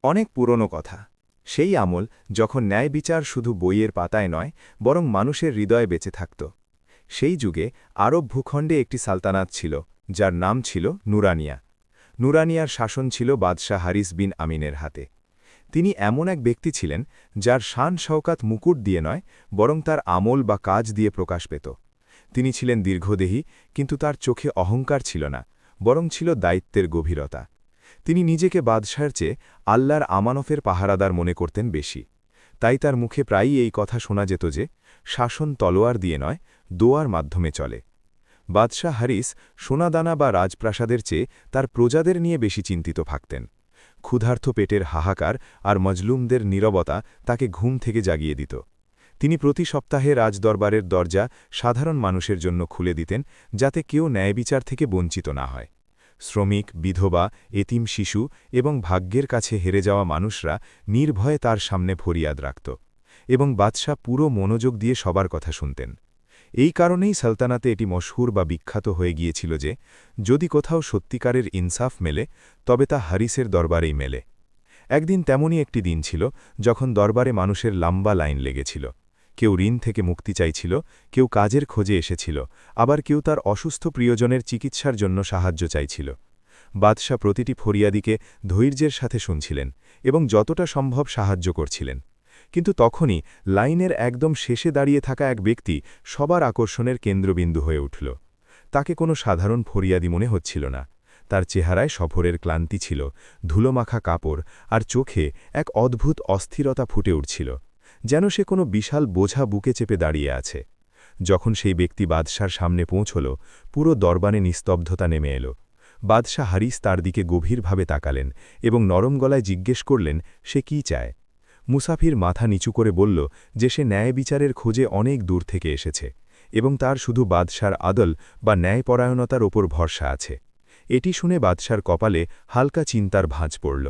অনেক পুরনো কথা। সেই আমল যখন ন্যায় বিচার শুধু বইয়ের পাতায় নয় বরং মানুষের হৃদয়ে বেঁচে থাকত। সেই যুগে আরব ভূখণ্ডে একটি সালতানাত ছিল, যার নাম ছিল নুরানিয়া। নুরানিয়ার শাসন ছিল বাদশাহ হারিস বিন আমিনের হাতে। তিনি এমন এক ব্যক্তি ছিলেন যার শান শওকাত মুকুট দিয়ে নয় বরং তার আমল বা কাজ দিয়ে প্রকাশ পেত। তিনি ছিলেন দীর্ঘদেহী, কিন্তু তার চোখে অহংকার ছিল না, বরং ছিল দায়িত্বের গভীরতা। তিনি নিজেকে বাদশার চেয়ে আল্লাহর আমানফের পাহারাদার মনে করতেন বেশি। তাই তার মুখে প্রায়ই এই কথা শোনা যেত যে, শাসন তলোয়ার দিয়ে নয়, দোয়ার মাধ্যমে চলে। বাদশাহ হারিস সোনাদানা বা রাজপ্রাসাদের চেয়ে তার প্রজাদের নিয়ে বেশি চিন্তিত থাকতেন। ক্ষুধার্ত পেটের হাহাকার আর মজলুমদের নীরবতা তাকে ঘুম থেকে জাগিয়ে দিত। তিনি প্রতি সপ্তাহে রাজদরবারের দরজা সাধারণ মানুষের জন্য খুলে দিতেন, যাতে কেউ ন্যায়বিচার থেকে বঞ্চিত না হয়। শ্রমিক, বিধবা, এতিম শিশু এবং ভাগ্যের কাছে হেরে যাওয়া মানুষরা নির্ভয়ে তার সামনে ফরিয়াদ রাখত, এবং বাদশাহ পুরো মনোযোগ দিয়ে সবার কথা শুনতেন। এই কারণেই সালতানাতে এটি মশহুর বা বিখ্যাত হয়ে গিয়েছিল যে, যদি কোথাও সত্যিকারের ইনসাফ মেলে, তবে তা হারিসের দরবারেই মেলে। একদিন তেমনই একটি দিন ছিল যখন দরবারে মানুষের লম্বা লাইন লেগেছিল। কেউ ঋণ থেকে মুক্তি চাইছিল, কেউ কাজের খোঁজে এসেছিল, আবার কেউ তার অসুস্থ প্রিয়জনের চিকিৎসার জন্য সাহায্য চাইছিল। বাদশাহ প্রতিটি ফরিয়াদিকে ধৈর্যের সাথে শুনছিলেন এবং যতটা সম্ভব সাহায্য করছিলেন। কিন্তু তখনই লাইনের একদম শেষে দাঁড়িয়ে থাকা এক ব্যক্তি সবার আকর্ষণের কেন্দ্রবিন্দু হয়ে উঠল। তাকে কোনো সাধারণ ফরিয়াদি মনে হচ্ছিল না। তার চেহারায় সফরের ক্লান্তি ছিল, ধুলোমাখা কাপড় আর চোখে এক অদ্ভুত অস্থিরতা ফুটে উঠছিল, যেন সে কোনো বিশাল বোঝা বুকে চেপে দাঁড়িয়ে আছে। যখন সেই ব্যক্তি বাদশার সামনে পৌঁছল, পুরো দরবারে নিস্তব্ধতা নেমে এলো। বাদশাহ হারিস তার দিকে গভীরভাবে তাকালেন এবং নরম গলায় জিজ্ঞেস করলেন সে কি চায়। মুসাফির মাথা নিচু করে বলল যে সে ন্যায় বিচারের খোঁজে অনেক দূর থেকে এসেছে এবং তার শুধু বাদশার আদল বা ন্যায়পরায়ণতার ওপর ভরসা আছে। এটি শুনে বাদশার কপালে হালকা চিন্তার ভাঁজ পড়ল,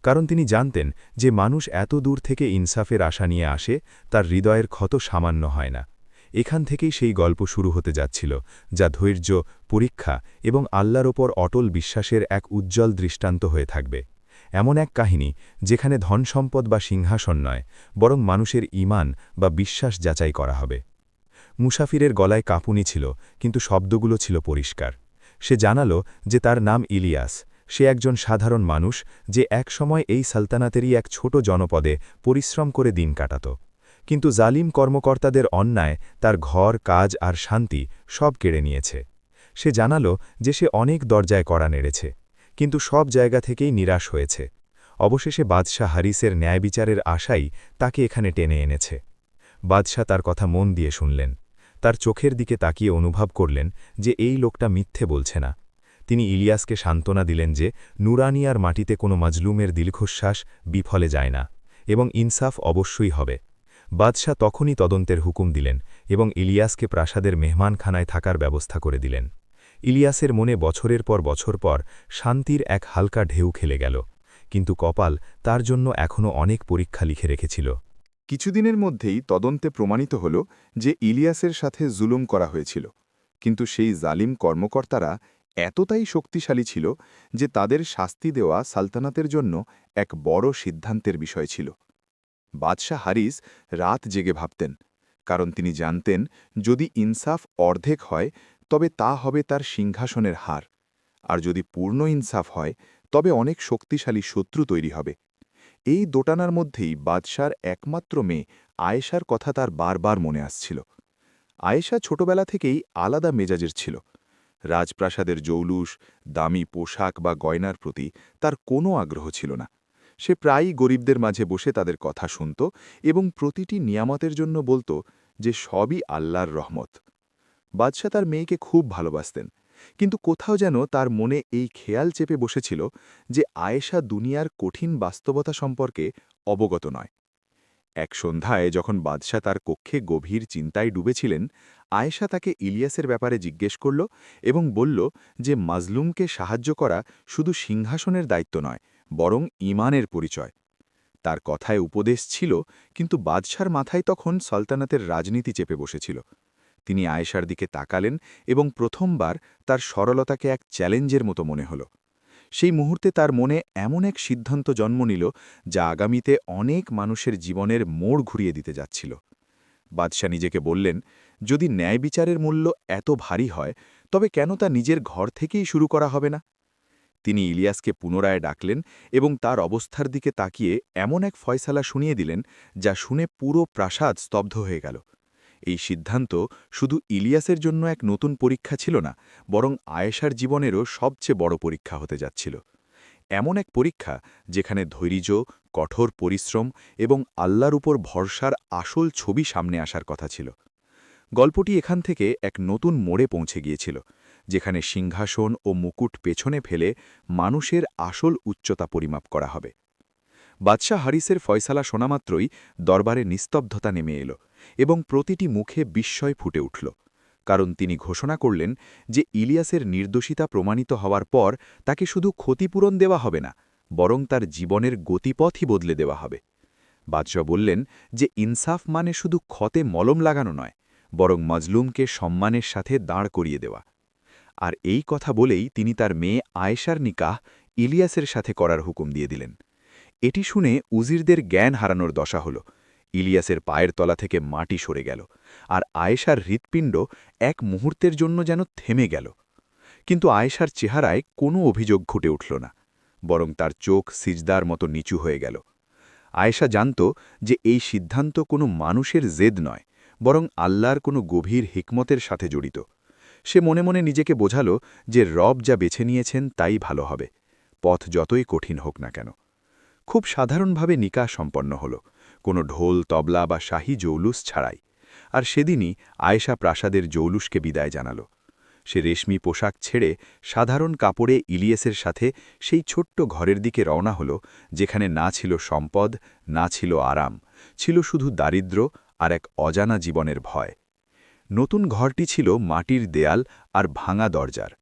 কারণ তিনি জানতেন যে মানুষ এত দূর থেকে ইনসাফের আশা নিয়ে আসে, তার হৃদয়ের ক্ষত সামান্য হয় না। এখান থেকেই সেই গল্প শুরু হতে যাচ্ছিল, যা ধৈর্য, পরীক্ষা এবং আল্লাহর ওপর অটল বিশ্বাসের এক উজ্জ্বল দৃষ্টান্ত হয়ে থাকবে। এমন এক কাহিনী যেখানে ধনসম্পদ বা সিংহাসন নয়, বরং মানুষের ঈমান বা বিশ্বাস যাচাই করা হবে। মুসাফিরের গলায় কাঁপুনি ছিল, কিন্তু শব্দগুলো ছিল পরিষ্কার। সে জানালো যে তার নাম ইলিয়াস। সে একজন সাধারণ মানুষ যে একসময় এই সালতানাতেরই এক ছোট জনপদে পরিশ্রম করে দিন কাটাত। কিন্তু জালিম কর্মকর্তাদের অন্যায় তার ঘর, কাজ আর শান্তি সব কেড়ে নিয়েছে। সে জানালো যে সে অনেক দরজায় কড়া নেড়েছে, কিন্তু সব জায়গা থেকেই নিরাশ হয়েছে। অবশেষে বাদশাহ হারিসের ন্যায়বিচারের আশাই তাকে এখানে টেনে এনেছে। বাদশাহ তার কথা মন দিয়ে শুনলেন। তার চোখের দিকে তাকিয়ে অনুভব করলেন যে এই লোকটা মিথ্যে বলছে না। তিনি ইলিয়াসকে সান্ত্বনা দিলেন যে নুরানিয়ার মাটিতে কোনো মাজলুমের দীর্ঘশ্বাস বিফলে যায় না, এবং ইনসাফ অবশ্যই হবে। বাদশাহ তখনই তদন্তের হুকুম দিলেন এবং ইলিয়াসকে প্রাসাদের মেহমানখানায় থাকার ব্যবস্থা করে দিলেন। ইলিয়াসের মনে বছরের পর বছর পর শান্তির এক হালকা ঢেউ খেলে গেল, কিন্তু কপাল তার জন্য এখনও অনেক পরীক্ষা লিখে রেখেছিল। কিছুদিনের মধ্যেই তদন্তে প্রমাণিত হল যে ইলিয়াসের সাথে জুলুম করা হয়েছিল, কিন্তু সেই জালিম কর্মকর্তারা এতটাই শক্তিশালী ছিল যে তাদের শাস্তি দেওয়া সালতানাতের জন্য এক বড় সিদ্ধান্তের বিষয় ছিল। বাদশাহ হারিস রাত জেগে ভাবতেন, কারণ তিনি জানতেন যদি ইনসাফ অর্ধেক হয় তবে তা হবে তার সিংহাসনের হার, আর যদি পূর্ণ ইনসাফ হয় তবে অনেক শক্তিশালী শত্রু তৈরি হবে। এই দোটানার মধ্যেই বাদশার একমাত্র মেয়ে আয়েশার কথা তার বারবার মনে আসছিল। আয়েশা ছোটবেলা থেকেই আলাদা মেজাজের ছিল। রাজপ্রাসাদের জৌলুস, দামি পোশাক বা গয়নার প্রতি তার কোনো আগ্রহ ছিল না। সে প্রায়ই গরিবদের মাঝে বসে তাদের কথা শুনত এবং প্রতিটি নিয়ামতের জন্য বলত যে সবই আল্লাহর রহমত। বাদশাহ তার মেয়েকে খুব ভালোবাসতেন, কিন্তু কোথাও যেন তার মনে এই খেয়াল চেপে বসেছিল যে আয়েশা দুনিয়ার কঠিন বাস্তবতা সম্পর্কে অবগত নয়। এক সন্ধ্যায় যখন বাদশাহ তার কক্ষে গভীর চিন্তায় ডুবেছিলেন, আয়েশা তাকে ইলিয়াসের ব্যাপারে জিজ্ঞেস করল এবং বলল যে মাজলুমকে সাহায্য করা শুধু সিংহাসনের দায়িত্ব নয়, বরং ঈমানের পরিচয়। তার কথায় উপদেশ ছিল, কিন্তু বাদশার মাথায় তখন সালতানাতের রাজনীতি চেপে বসেছিল। তিনি আয়েশার দিকে তাকালেন এবং প্রথমবার তার সরলতাকে এক চ্যালেঞ্জের মতো মনে হল। সেই মুহূর্তে তার মনে এমন এক সিদ্ধান্ত জন্ম নিল যা আগামীতে অনেক মানুষের জীবনের মোড় ঘুরিয়ে দিতে যাচ্ছিল। বাদশাহ নিজেকে বললেন, যদি ন্যায় বিচারের মূল্য এত ভারী হয় তবে কেন তা নিজের ঘর থেকেই শুরু করা হবে না? তিনি ইলিয়াসকে পুনরায় ডাকলেন এবং তার অবস্থার দিকে তাকিয়ে এমন এক ফয়সালা শুনিয়ে দিলেন যা শুনে পুরো প্রাসাদ স্তব্ধ হয়ে গেল। এই সিদ্ধান্ত শুধু ইলিয়াসের জন্য এক নতুন পরীক্ষা ছিল না, বরং আয়েশার জীবনেরও সবচেয়ে বড় পরীক্ষা হতে যাচ্ছিল। এমন এক পরীক্ষা যেখানে ধৈর্য, কঠোর পরিশ্রম এবং আল্লাহর উপর ভরসার আসল ছবি সামনে আসার কথা ছিল। গল্পটি এখান থেকে এক নতুন মোড়ে পৌঁছে গিয়েছিল, যেখানে সিংহাসন ও মুকুট পেছনে ফেলে মানুষের আসল উচ্চতা পরিমাপ করা হবে। বাদশাহ হারিসের ফয়সালা শোনামাত্রই দরবারে নিস্তব্ধতা নেমে এলো এবং প্রতিটি মুখে বিস্ময় ফুটে উঠল, কারণ তিনি ঘোষণা করলেন যে ইলিয়াসের নির্দোষিতা প্রমাণিত হওয়ার পর তাকে শুধু ক্ষতিপূরণ দেওয়া হবে না, বরং তার জীবনের গতিপথই বদলে দেওয়া হবে। বাদশাহ বললেন যে ইনসাফ মানে শুধু ক্ষতে মলম লাগানো নয়, বরং মজলুমকে সম্মানের সাথে দাঁড় করিয়ে দেওয়া। আর এই কথা বলেই তিনি তার মেয়ে আয়েশার নিকাহ ইলিয়াসের সাথে করার হুকুম দিয়ে দিলেন। এটি শুনে উজিরদের জ্ঞান হারানোর দশা হল। ইলিয়াসের পায়ের তলা থেকে মাটি সরে গেল, আর আয়েশার হৃৎপিণ্ড এক মুহূর্তের জন্য যেন থেমে গেল। কিন্তু আয়েশার চেহারায় কোনো অভিযোগ ঘটে উঠল না, বরং তার চোখ সিজদার মতো নিচু হয়ে গেল। আয়েশা জানত যে এই সিদ্ধান্ত কোনো মানুষের জেদ নয়, বরং আল্লাহর কোনো গভীর হিকমতের সাথে জড়িত। সে মনে মনে নিজেকে বোঝাল যে রব যা বেছে নিয়েছেন তাই ভালো হবে, পথ যতই কঠিন হোক না কেন। খুব সাধারণভাবে নিকাহ সম্পন্ন হল, কোনো ঢোল, তবলা বা শাহী জৌলুস ছাড়াই। আর সেদিনই আয়েশা প্রাসাদের জৌলুসকে বিদায় জানাল। সে রেশমি পোশাক ছেড়ে সাধারণ কাপড়ে ইলিয়াসের সাথে সেই ছোট্ট ঘরের দিকে রওনা হল, যেখানে না ছিল সম্পদ, না ছিল আরাম, ছিল শুধু দারিদ্র্য আর এক অজানা জীবনের ভয়। নতুন ঘরটি ছিল মাটির দেয়াল আর ভাঙা দরজার।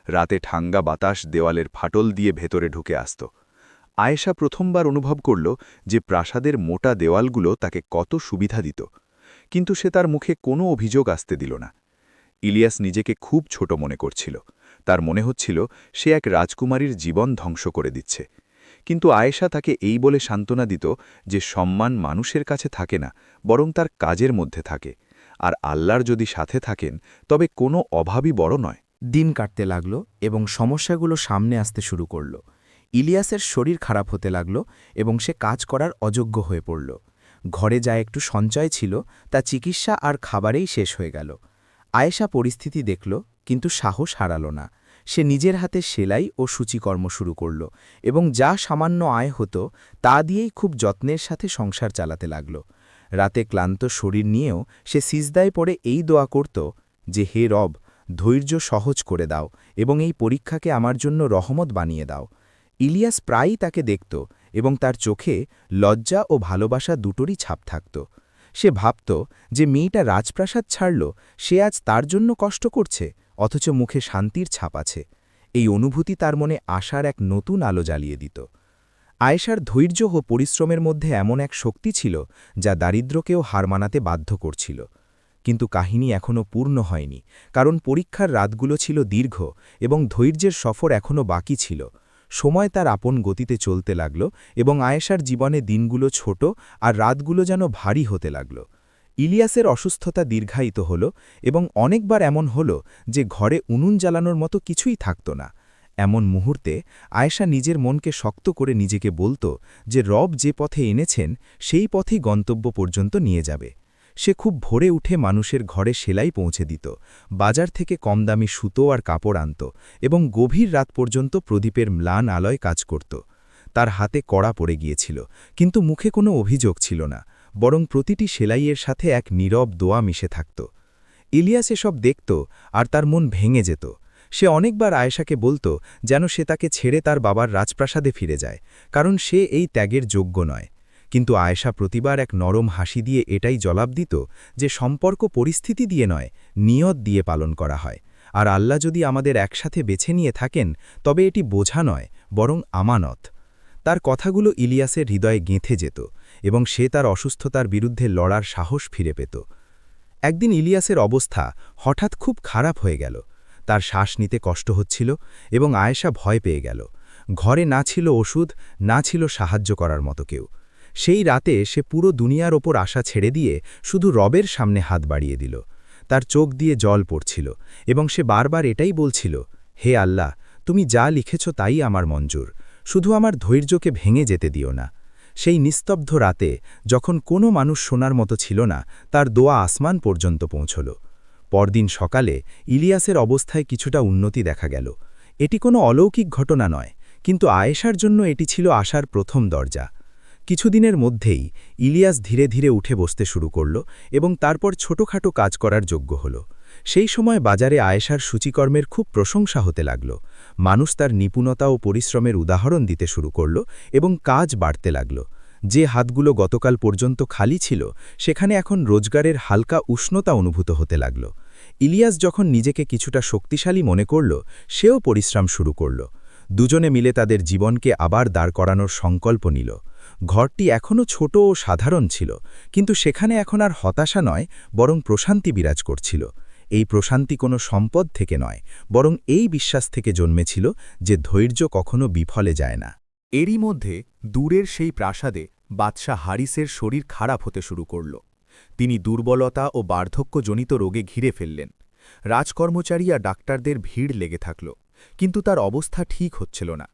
রাতে ঠাঙ্গা বাতাস দেওয়ালের ফাটল দিয়ে ভেতরে ঢুকে আসত। আয়েশা প্রথমবার অনুভব করল যে প্রাসাদের মোটা দেওয়ালগুলো তাকে কত সুবিধা দিত, কিন্তু সে তার মুখে কোনো অভিযোগ আসতে দিল না। ইলিয়াস নিজেকে খুব ছোট মনে করছিল, তার মনে হচ্ছিল সে এক রাজকুমারীর জীবন ধ্বংস করে দিচ্ছে। কিন্তু আয়েশা তাকে এই বলে সান্ত্বনা দিত যে সম্মান মানুষের কাছে থাকে না, বরং তার কাজের মধ্যে থাকে, আর আল্লাহর যদি সাথে থাকেন তবে কোনো অভাবই বড় নয়। দিন কাটতে লাগল এবং সমস্যাগুলো সামনে আসতে শুরু করল। ইলিয়াসের শরীর খারাপ হতে লাগল এবং সে কাজ করার অযোগ্য হয়ে পড়ল। ঘরে যা একটু সঞ্চয় ছিল তা চিকিৎসা আর খাবারেই শেষ হয়ে গেল। আয়েশা পরিস্থিতি দেখল, কিন্তু সাহস হারাল না। সে নিজের হাতে সেলাই ও সূচিকর্ম শুরু করল এবং যা সামান্য আয় হতো তা দিয়েই খুব যত্নের সাথে সংসার চালাতে লাগল। রাতে ক্লান্ত শরীর নিয়েও সে সিজদায় পড়ে এই দোয়া করত যে, হে রব, ধৈর্য সহজ করে দাও এবং এই পরীক্ষাকে আমার জন্য রহমত বানিয়ে দাও। ইলিয়াস প্রায়ই তাকে দেখত এবং তার চোখে লজ্জা ও ভালোবাসা দুটোরই ছাপ থাকত। সে ভাবত যে মেয়েটা রাজপ্রাসাদ ছাড়ল, সে আজ তার জন্য কষ্ট করছে, অথচ মুখে শান্তির ছাপ আছে। এই অনুভূতি তার মনে আশার এক নতুন আলো জ্বালিয়ে দিত। আয়েশার ধৈর্য ও পরিশ্রমের মধ্যে এমন এক শক্তি ছিল যা দারিদ্র্যকেও হার মানাতে বাধ্য করছিল। কিন্তু কাহিনী এখনও পূর্ণ হয়নি, কারণ পরীক্ষার রাতগুলো ছিল দীর্ঘ এবং ধৈর্যের সফর এখনও বাকি ছিল। সময় তার আপন গতিতে চলতে লাগল এবং আয়েশার জীবনে দিনগুলো ছোট আর রাতগুলো যেন ভারী হতে লাগল। ইলিয়াসের অসুস্থতা দীর্ঘায়িত হল এবং অনেকবার এমন হল যে ঘরে উনুন জ্বালানোর মতো কিছুই থাকত না। এমন মুহূর্তে আয়েশা নিজের মনকে শক্ত করে নিজেকে বলত যে রব যে পথে এনেছেন সেই পথেই গন্তব্য পর্যন্ত নিয়ে যাবে। সে খুব ভোরে উঠে মানুষের ঘরে সেলাই পৌঁছে দিত, বাজার থেকে কম দামি সুতো আর কাপড় আনত এবং গভীর রাত পর্যন্ত প্রদীপের ম্লান আলোয় কাজ করত। তার হাতে কড়া পড়ে গিয়েছিল, কিন্তু মুখে কোনো অভিযোগ ছিল না, বরং প্রতিটি সেলাইয়ের সাথে এক নীরব দোয়া মিশে থাকত। ইলিয়াস এসব দেখত আর তার মন ভেঙে যেত। সে অনেকবার আয়েশাকে বলত যেন সে তাকে ছেড়ে তার বাবার রাজপ্রাসাদে ফিরে যায়, কারণ সে এই ত্যাগের যোগ্য নয়। কিন্তু আয়েশা প্রতিবার এক নরম হাসি দিয়ে এটাই জবাব দিত যে সম্পর্ক পরিস্থিতি দিয়ে নয়, নিয়ত দিয়ে পালন করা হয়, আর আল্লাহ যদি আমাদের একসাথে বেছে নিয়ে থাকেন তবে এটি বোঝা নয়, বরং আমানত। তার কথাগুলো ইলিয়াসের হৃদয়ে গেঁথে যেত এবং সে তার অসুস্থতার বিরুদ্ধে লড়ার সাহস ফিরে পেত। একদিন ইলিয়াসের অবস্থা হঠাৎ খুব খারাপ হয়ে গেল। তার শ্বাস নিতে কষ্ট হচ্ছিল এবং আয়েশা ভয় পেয়ে গেল। ঘরে না ছিল ওষুধ, না ছিল সাহায্য করার মতো কেউ। সেই রাতে সে পুরো দুনিয়ার ওপর আশা ছেড়ে দিয়ে শুধু রবের সামনে হাত বাড়িয়ে দিল। তার চোখ দিয়ে জল পড়ছিল এবং সে বারবার এটাই বলছিল, হে আল্লাহ, তুমি যা লিখেছ তাই আমার মঞ্জুর, শুধু আমার ধৈর্যকে ভেঙে যেতে দিও না। সেই নিস্তব্ধ রাতে যখন কোনো মানুষ শোনার মতো ছিল না, তার দোয়া আসমান পর্যন্ত পৌঁছল। পরদিন সকালে ইলিয়াসের অবস্থায় কিছুটা উন্নতি দেখা গেল। এটি কোনো অলৌকিক ঘটনা নয়, কিন্তু আয়েশার জন্য এটি ছিল আশার প্রথম দরজা। কিছুদিনের মধ্যেই ইলিয়াস ধীরে ধীরে উঠে বসতে শুরু করল এবং তারপর ছোটখাটো কাজ করার যোগ্য হল। সেই সময় বাজারে আয়েশার সূচিকর্মের খুব প্রশংসা হতে লাগল। মানুষ তার নিপুণতা ও পরিশ্রমের উদাহরণ দিতে শুরু করল এবং কাজ বাড়তে লাগল। যে হাতগুলো গতকাল পর্যন্ত খালি ছিল, সেখানে এখন রোজগারের হালকা উষ্ণতা অনুভূত হতে লাগল। ইলিয়াস যখন নিজেকে কিছুটা শক্তিশালী মনে করল, সেও পরিশ্রম শুরু করল। দুজনে মিলে তাদের জীবনকে আবার দাঁড় করানোর সংকল্প নিল। ঘরটি এখনও ছোট ও সাধারণ ছিল, কিন্তু সেখানে এখন আর হতাশা নয়, বরং প্রশান্তি বিরাজ করছিল। এই প্রশান্তি কোনো সম্পদ থেকে নয়, বরং এই বিশ্বাস থেকে জন্মেছিল যে ধৈর্য কখনো বিফলে যায় না। এরই মধ্যে দূরের সেই প্রাসাদে বাদশাহ হারিসের শরীর খারাপ হতে শুরু করল। তিনি দুর্বলতা ও বার্ধক্যজনিত রোগে ঘিরে ফেললেন। রাজকর্মচারী আর ডাক্তারদের ভিড় লেগে থাকল, কিন্তু তার অবস্থা ঠিক হচ্ছিল না।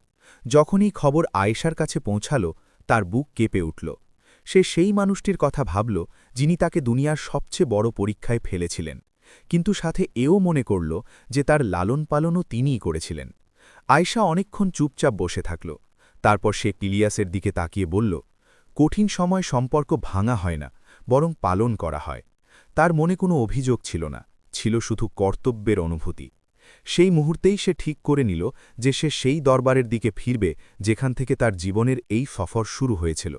যখনই খবর আয়েশার কাছে পৌঁছাল, তার বুক কেঁপে উঠল। সে সেই মানুষটির কথা ভাবল যিনি তাকে দুনিয়ার সবচেয়ে বড় পরীক্ষায় ফেলেছিলেন, কিন্তু সাথে এও মনে করল যে তার লালন পালনও তিনিই করেছিলেন। আয়েশা অনেকক্ষণ চুপচাপ বসে থাকল। তারপর সে ইলিয়াসের দিকে তাকিয়ে বলল, কঠিন সময় সম্পর্ক ভাঙা হয় না, বরং পালন করা হয়। তার মনে কোনো অভিযোগ ছিল না, ছিল শুধু কর্তব্যের অনুভূতি। সেই মুহূর্তেই সে ঠিক করে নিল যে সে সেই দরবারের দিকে ফিরবে যেখান থেকে তার জীবনের এই সফর শুরু হয়েছিল।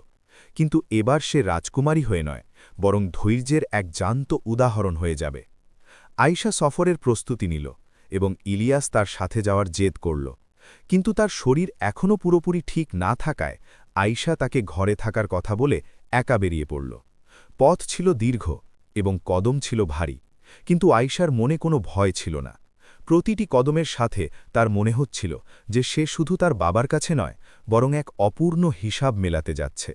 কিন্তু এবার সে রাজকুমারী হয়ে নয়, বরং ধৈর্যের এক জ্যান্ত উদাহরণ হয়ে যাবে। আয়েশা সফরের প্রস্তুতি নিল এবং ইলিয়াস তার সাথে যাওয়ার জেদ করল। কিন্তু তার শরীর এখনও পুরোপুরি ঠিক না থাকায় আয়েশা তাকে ঘরে থাকার কথা বলে একা বেরিয়ে পড়ল। পথ ছিল দীর্ঘ এবং কদম ছিল ভারী, কিন্তু আয়েশার মনে কোনো ভয় ছিল না। প্রতিটি কদমের সাথে তার মনে হচ্ছিল যে সে শুধু তার বাবার কাছে নয়, বরং এক অপূর্ণ হিসাব মেলাতে যাচ্ছে।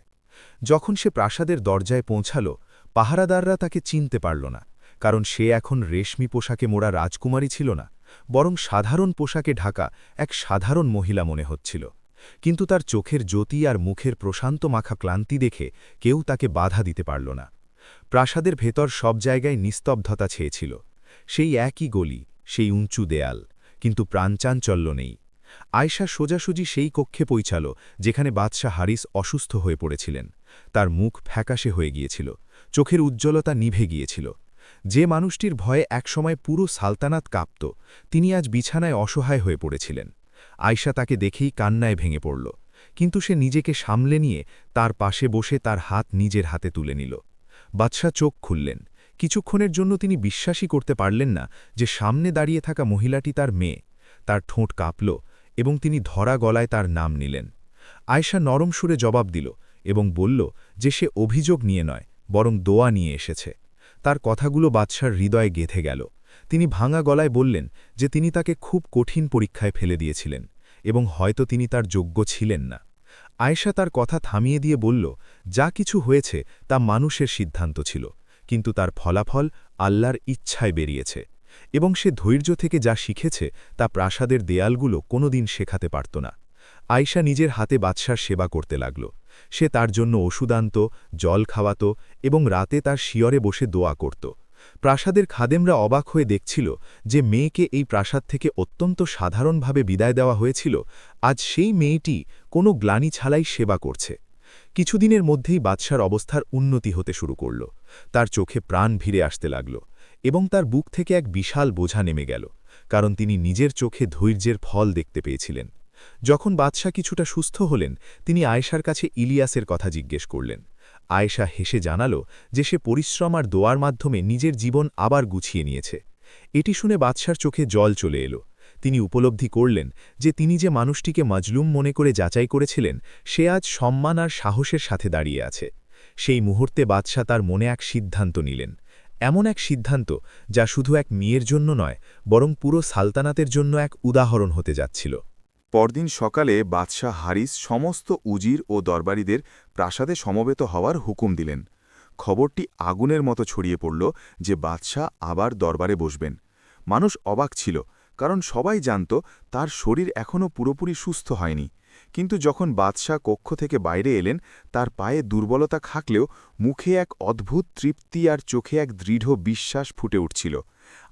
যখন সে প্রাসাদের দরজায় পৌঁছাল, পাহারাদাররা তাকে চিনতে পারল না, কারণ সে এখন রেশমি পোশাকে মোড়া রাজকুমারী ছিল না, বরং সাধারণ পোশাকে ঢাকা এক সাধারণ মহিলা মনে হচ্ছিল। কিন্তু তার চোখের জ্যোতি আর মুখের প্রশান্ত মাখা ক্লান্তি দেখে কেউ তাকে বাধা দিতে পারল না। প্রাসাদের ভেতর সব জায়গায় নিস্তব্ধতা ছেয়েছিল। সেই একই গলি, সেই উঁচু দেয়াল, কিন্তু প্রাণচাঞ্চল্য নেই। আয়েশা সোজাসুজি সেই কক্ষে পৌঁছাল যেখানে বাদশাহ হারিস অসুস্থ হয়ে পড়েছিলেন। তার মুখ ফ্যাকাশে হয়ে গিয়েছিল, চোখের উজ্জ্বলতা নিভে গিয়েছিল। যে মানুষটির ভয়ে একসময় পুরো সালতানাত কাঁপত, তিনি আজ বিছানায় অসহায় হয়ে পড়েছিলেন। আয়েশা তাকে দেখেই কান্নায় ভেঙে পড়ল, কিন্তু সে নিজেকে সামলে নিয়ে তার পাশে বসে তার হাত নিজের হাতে তুলে নিল। বাদশাহ চোখ খুললেন। কিছুক্ষণের জন্য তিনি বিশ্বাসই করতে পারলেন না যে সামনে দাঁড়িয়ে থাকা মহিলাটি তার মেয়ে। তার ঠোঁট কাঁপল এবং তিনি ধরা গলায় তার নাম নিলেন। আয়েশা নরম সুরে জবাব দিল এবং বলল যে সে অভিযোগ নিয়ে নয়, বরং দোয়া নিয়ে এসেছে। তার কথাগুলো বাদশার হৃদয়ে গেঁথে গেল। তিনি ভাঙা গলায় বললেন যে তিনি তাকে খুব কঠিন পরীক্ষায় ফেলে দিয়েছিলেন এবং হয়তো তিনি তার যোগ্য ছিলেন না। আয়েশা তার কথা থামিয়ে দিয়ে বলল, যা কিছু হয়েছে তা মানুষের সিদ্ধান্ত ছিল, কিন্তু তার ফলাফল আল্লাহর ইচ্ছায় বেরিয়েছে। এবং সে ধৈর্য থেকে যা শিখেছে তা প্রাসাদের দেয়ালগুলো কোনোদিন শেখাতে পারত না। আয়েশা নিজের হাতে বাদশার সেবা করতে লাগল। সে তার জন্য ওষুধ আনত, জল খাওয়াত এবং রাতে তার শিয়রে বসে দোয়া করত। প্রাসাদের খাদেমরা অবাক হয়ে দেখছিল যে মেয়েকে এই প্রাসাদ থেকে অত্যন্ত সাধারণভাবে বিদায় দেওয়া হয়েছিল, আজ সেই মেয়েটি কোনো গ্লানি ছাড়াই সেবা করছে। কিছুদিনের মধ্যেই বাদশার অবস্থার উন্নতি হতে শুরু করল। তার চোখে প্রাণ ভিড়ে আসতে লাগল এবং তার বুক থেকে এক বিশাল বোঝা নেমে গেল, কারণ তিনি নিজের চোখে ধৈর্যের ফল দেখতে পেয়েছিলেন। যখন বাদশাহ কিছুটা সুস্থ হলেন, তিনি আয়েশার কাছে ইলিয়াসের কথা জিজ্ঞেস করলেন। আয়েশা হেসে জানাল যে সে পরিশ্রম আর দোয়ার মাধ্যমে নিজের জীবন আবার গুছিয়ে নিয়েছে। এটি শুনে বাদশার চোখে জল চলে এলো। তিনি উপলব্ধি করলেন যে তিনি যে মানুষটিকে মাজলুম মনে করে যাচাই করেছিলেন, সে আজ সম্মান আর সাহসের সাথে দাঁড়িয়ে আছে। সেই মুহূর্তে বাদশাহ তার মনে এক সিদ্ধান্ত নিলেন, এমন এক সিদ্ধান্ত যা শুধু এক মেয়ের জন্য নয়, বরং পুরো সালতানাতের জন্য এক উদাহরণ হতে যাচ্ছিল। পরদিন সকালে বাদশাহ হারিস সমস্ত উজির ও দরবারীদের প্রাসাদে সমবেত হওয়ার হুকুম দিলেন। খবরটি আগুনের মতো ছড়িয়ে পড়ল যে বাদশাহ আবার দরবারে বসবেন। মানুষ অবাক ছিল, কারণ সবাই জানত তার শরীর এখনও পুরোপুরি সুস্থ হয়নি। কিন্তু যখন বাদশাহ কক্ষ থেকে বাইরে এলেন, তার পায়ে দুর্বলতা থাকলেও মুখে এক অদ্ভুত তৃপ্তি আর চোখে এক দৃঢ় বিশ্বাস ফুটে উঠছিল।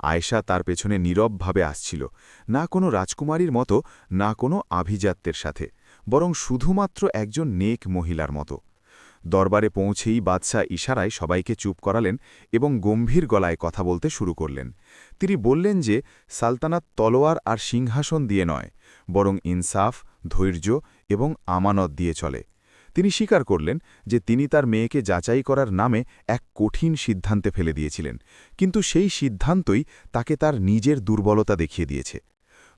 আয়েশা তার পেছনে নীরবভাবে আসছিল, না কোনো রাজকুমারীর মতো, না কোনো আভিজাত্যের সাথে, বরং শুধুমাত্র একজন নেক মহিলার মতো। দরবারে পৌঁছেই বাদশাহ ইশারায় সবাইকে চুপ করালেন এবং গম্ভীর গলায় কথা বলতে শুরু করলেন। তিনি বললেন যে সালতানাত তলোয়ার আর সিংহাসন দিয়ে নয়, বরং ইনসাফ, ধৈর্য এবং আমানত দিয়ে চলে। তিনি স্বীকার করলেন যে তিনি তার মেয়েকে যাচাই করার নামে এক কঠিন সিদ্ধান্তে ফেলে দিয়েছিলেন, কিন্তু সেই সিদ্ধান্তই তাকে তার নিজের দুর্বলতা দেখিয়ে দিয়েছে।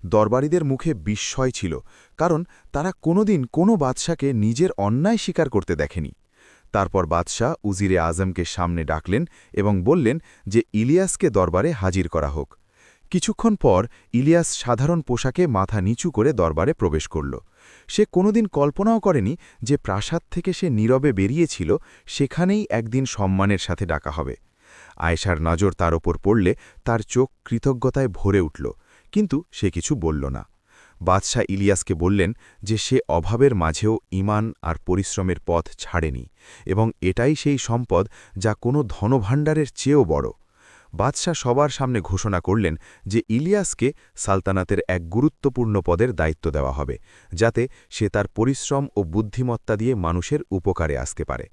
দরবারীদের মুখে বিস্ময় ছিল, কারণ তারা কোনোদিন কোনো বাদশাকে নিজের অন্যায় স্বীকার করতে দেখেনি। তারপর বাদশাহ উজিরে আজমকে সামনে ডাকলেন এবং বললেন যে ইলিয়াসকে দরবারে হাজির করা হোক। কিছুক্ষণ পর ইলিয়াস সাধারণ পোশাকে মাথা নিচু করে দরবারে প্রবেশ করল। সে কোনোদিন কল্পনাও করেনি যে প্রাসাদ থেকে সে নীরবে বেরিয়েছিল, সেখানেই একদিন সম্মানের সাথে ডাকা হবে। আয়েশার নজর তার ওপর পড়লে তার চোখ কৃতজ্ঞতায় ভরে উঠল, কিন্তু সে কিছু বলল না। বাদশাহ ইলিয়াসকে বললেন যে সে অভাবের মাঝেও ঈমান আর পরিশ্রমের পথ ছাড়েনি, এবং এটাই সেই সম্পদ যা কোনো ধনভাণ্ডারের চেয়েও বড়। বাদশাহ সবার সামনে ঘোষণা করলেন যে ইলিয়াসকে সালতানাতের এক গুরুত্বপূর্ণ পদের দায়িত্ব দেওয়া হবে, যাতে সে তার পরিশ্রম ও বুদ্ধিমত্তা দিয়ে মানুষের উপকারে আসতে পারে।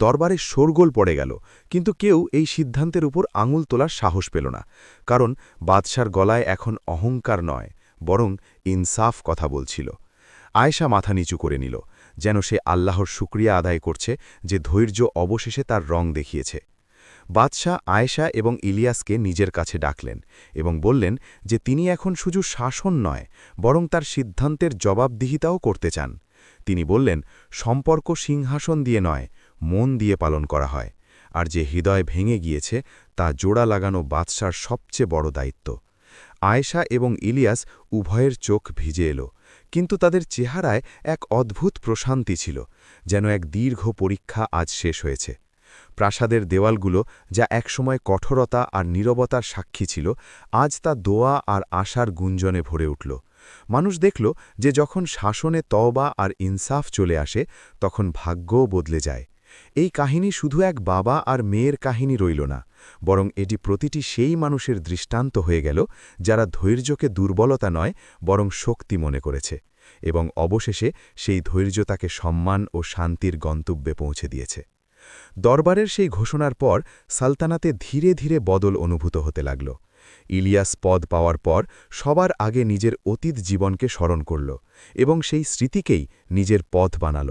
দরবারে শোরগোল পড়ে গেল, কিন্তু কেউ এই সিদ্ধান্তের উপর আঙুল তোলার সাহস পেল না, কারণ বাদশার গলায় এখন অহংকার নয়, বরং ইনসাফ কথা বলছিল। আয়েশা মাথা নিচু করে নিল, যেন সে আল্লাহর শুকরিয়া আদায় করছে যে ধৈর্য অবশেষে তার রং দেখিয়েছে। বাদশাহ আয়েশা এবং ইলিয়াসকে নিজের কাছে ডাকলেন এবং বললেন যে তিনি এখন শুধু শাসন নয়, বরং তার সিদ্ধান্তের জবাবদিহিতাও করতে চান। তিনি বললেন, সম্পর্ক সিংহাসন দিয়ে নয়, মন দিয়ে পালন করা হয়, আর যে হৃদয় ভেঙে গিয়েছে তা জোড়া লাগানো বাদশার সবচেয়ে বড় দায়িত্ব। আয়েশা এবং ইলিয়াস উভয়ের চোখ ভিজে এলো, কিন্তু তাদের চেহারায় এক অদ্ভুত প্রশান্তি ছিল, যেন এক দীর্ঘ পরীক্ষা আজ শেষ হয়েছে। প্রাসাদের দেওয়ালগুলো, যা একসময় কঠোরতা আর নীরবতার সাক্ষী ছিল, আজ তা দোয়া আর আশার গুঞ্জনে ভরে উঠল। মানুষ দেখল যে যখন শাসনে তওবা আর ইনসাফ চলে আসে, তখন ভাগ্যও বদলে যায়। এই কাহিনী শুধু এক বাবা আর মেয়ের কাহিনী রইল না, বরং এটি প্রতিটি সেই মানুষের দৃষ্টান্ত হয়ে গেল যারা ধৈর্যকে দুর্বলতা নয়, বরং শক্তি মনে করেছে, এবং অবশেষে সেই ধৈর্য তাকে সম্মান ও শান্তির গন্তব্যে পৌঁছে দিয়েছে। দরবারের সেই ঘোষণার পর সালতানাতে ধীরে ধীরে বদল অনুভূত হতে লাগল। ইলিয়াস পদ পাওয়ার পর সবার আগে নিজের অতীত জীবনকে স্মরণ করল এবং সেই স্মৃতিকেই নিজের পথ বানাল।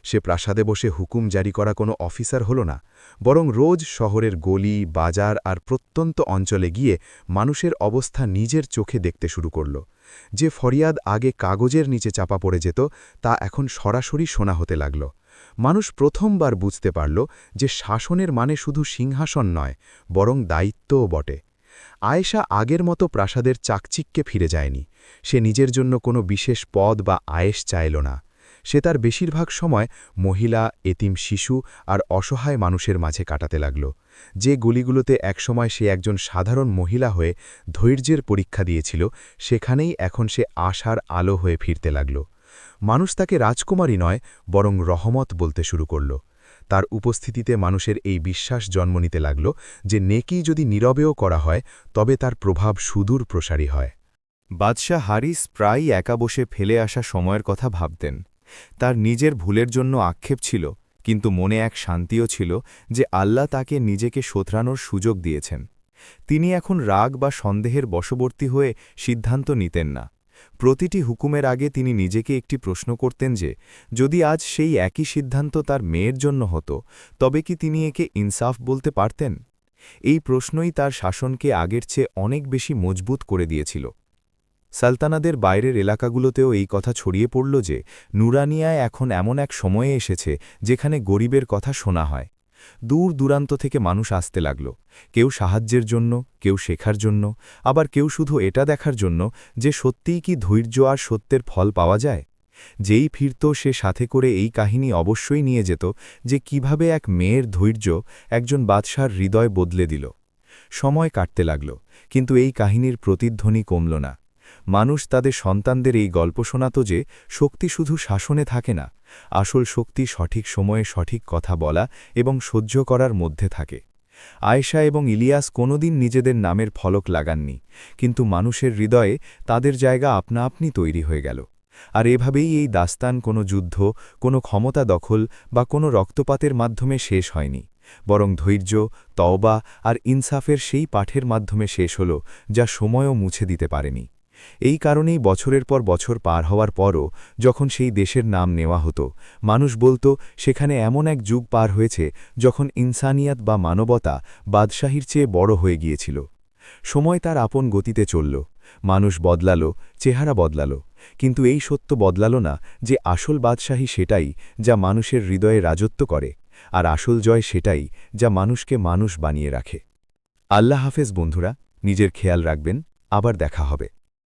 সে প্রাসাদে বসে হুকুম জারি করা কোনো অফিসার হল না, বরং রোজ শহরের গলি, বাজার আর প্রত্যন্ত অঞ্চলে গিয়ে মানুষের অবস্থা নিজের চোখে দেখতে শুরু করল। যে ফরিয়াদ আগে কাগজের নিচে চাপা পড়ে যেত, তা এখন সরাসরি শোনা হতে লাগল। মানুষ প্রথমবার বুঝতে পারল যে শাসনের মানে শুধু সিংহাসন নয়, বরং দায়িত্বও বটে। আয়েশা আগের মতো প্রাসাদের চাকচিক্যে ফিরে যায়নি। সে নিজের জন্য কোনো বিশেষ পদ বা আয়েশ চাইল না। সে তার বেশিরভাগ সময় মহিলা, এতিম শিশু আর অসহায় মানুষের মাঝে কাটাতে লাগল। যে গলিগুলোতে একসময় সে একজন সাধারণ মহিলা হয়ে ধৈর্যের পরীক্ষা দিয়েছিল, সেখানেই এখন সে আশার আলো হয়ে ফিরতে লাগল। মানুষ তাকে রাজকুমারী নয়, বরং রহমত বলতে শুরু করল। তার উপস্থিতিতে মানুষের এই বিশ্বাস জন্ম নিতে লাগল যে নেকি যদি নীরবেও করা হয়, তবে তার প্রভাব সুদূর প্রসারী হয়। বাদশাহ হারিস প্রায়ই একা বসে ফেলে আসা সময়ের কথা ভাবতেন। তার নিজের ভুলের জন্য আক্ষেপ ছিল, কিন্তু মনে এক শান্তিও ছিল যে আল্লাহ তাকে নিজেকে শোধরানোর সুযোগ দিয়েছেন। তিনি এখন রাগ বা সন্দেহের বশবর্তী হয়ে সিদ্ধান্ত নিতেন না। প্রতিটি হুকুমের আগে তিনি নিজেকে একটি প্রশ্ন করতেন যে যদি আজ সেই একই সিদ্ধান্ত তার মেয়ের জন্য হতো, তবে কি তিনি একে ইনসাফ বলতে পারতেন? এই প্রশ্নই তার শাসনকে আগের চেয়ে অনেক বেশি মজবুত করে দিয়েছিল। সালতানাদের বাইরের এলাকাগুলোতেও এই কথা ছড়িয়ে পড়ল যে নুরানিয়ায় এখন এমন এক সময়ে এসেছে যেখানে গরিবের কথা শোনা হয়। দূর দূরান্ত থেকে মানুষ আসতে লাগল, কেউ সাহায্যের জন্য, কেউ শেখার জন্য, আবার কেউ শুধু এটা দেখার জন্য যে সত্যিই কি ধৈর্য আর সত্যের ফল পাওয়া যায়। যেই ফিরত সে সাথে করে এই কাহিনী অবশ্যই নিয়ে যেত যে কিভাবে এক মেয়ের ধৈর্য একজন বাদশার হৃদয় বদলে দিল। সময় কাটতে লাগল, কিন্তু এই কাহিনীর প্রতিধ্বনি কমল না। মানুষ তাদের সন্তানদের এই গল্প শোনাত যে শক্তি শুধু শাসনে থাকে না, আসল শক্তি সঠিক সময়ে সঠিক কথা বলা এবং সহ্য করার মধ্যে থাকে। আয়েশা এবং ইলিয়াস কোনোদিন নিজেদের নামের ফলক লাগাননি, কিন্তু মানুষের হৃদয়ে তাদের জায়গা আপনা আপনি তৈরি হয়ে গেল। আর এভাবেই এই দাস্তান কোনো যুদ্ধ, কোনো ক্ষমতা দখল বা কোনো রক্তপাতের মাধ্যমে শেষ হয়নি, বরং ধৈর্য, তওবা আর ইনসাফের সেই পাঠের মাধ্যমে শেষ হল যা সময়ও মুছে দিতে পারেনি। এই কারণেই বছরের পর বছর পার হওয়ার পরও যখন সেই দেশের নাম নেওয়া হতো, মানুষ বলত সেখানে এমন এক যুগ পার হয়েছে যখন ইনসানিয়াত বা মানবতা বাদশাহীর চেয়ে বড় হয়ে গিয়েছিল। সময় তার আপন গতিতে চলল, মানুষ বদলালো, চেহারা বদলালো, কিন্তু এই সত্য বদলালো না যে আসল বাদশাহী সেটাই যা মানুষের হৃদয়ে রাজত্ব করে, আর আসল জয় সেটাই যা মানুষকে মানুষ বানিয়ে রাখে। আল্লাহ হাফেজ বন্ধুরা, নিজের খেয়াল রাখবেন, আবার দেখা হবে।